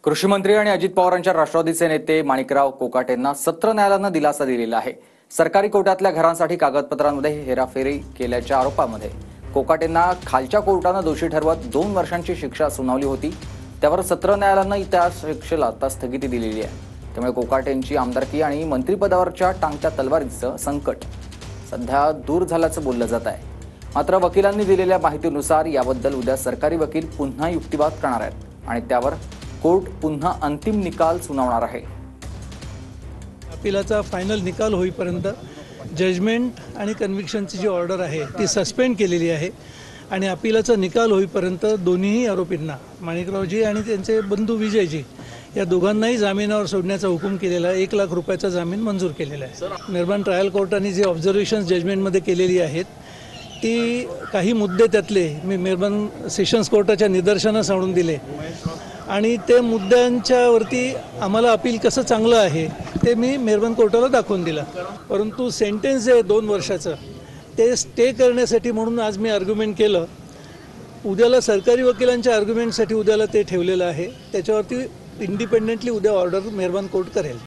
कृषी मंत्री आणि अजित पवारांच्या राष्ट्रवादीचे नेते माणिकराव कोकाटेंना सत्र न्यायालयानं दिलासा दिलेला आहे। सरकारी कोर्टातल्या घरांसाठी कागदपत्रांमध्ये हेराफेरी केल्याच्या आरोपामध्ये कोकाटेंना खालच्या कोर्टानं दोषी ठरवत 2 वर्षांची शिक्षा सुनावली होती। त्यावर सत्र न्यायालयानं त्या शिक्षेला आता स्थगिती दिलेली आहे। त्यामुळे कोकाटेंची आमदारकी आणि मंत्रिपदावरच्या टांगत्या तलवारीचं संकट सध्या दूर झाल्याचं बोललं जात आहे। मात्र वकिलांनी दिलेल्या माहितीनुसार याबद्दल उद्या सरकारी वकील पुन्हा युक्तिवाद करणार आहेत आणि त्यावर कोर्ट पुन्हा अंतिम निकाल सुनावणार आहे। अपीलाचा फायनल निकाल होईपर्यंत जजमेंट आणि कन्व्हिक्शनची जी ऑर्डर आहे ती सस्पेंड केलेली आहे आणि अपीलाचा निकाल होईपर्यंत दोन्ही आरोपींना माणिकरावजी आणि त्यांचे बंधू विजयजी या दोघांनाही जामिनावर सोडण्याचा हुकूम केलेला आहे। 1 लाख रुपयाचा जामीन मंजूर केलेला आहे। मेहरबान ट्रायल कोर्टाने जे ऑब्झर्वेशन्स जजमेंटमध्ये केलेली आहेत ती काही मुद्दे त्यातले मी मेहरबान सेशन्स कोर्टाच्या निदर्शनास आणून दिले आणि ते मुद्द्यांच्यावरती आम्हाला अपील कसं चांगलं आहे ते मी मेहरबान कोर्टाला दाखवून दिलं। परंतु सेंटेन्स जे 2 वर्षाचं ते स्टे करण्यासाठी म्हणून आज मी आर्ग्युमेंट केलं। उद्याला सरकारी वकिलांच्या आर्ग्युमेंटसाठी उद्याला ते ठेवलेलं आहे। त्याच्यावरती इंडिपेंडेंटली उद्या ऑर्डर मेहरबान कोर्ट करेल।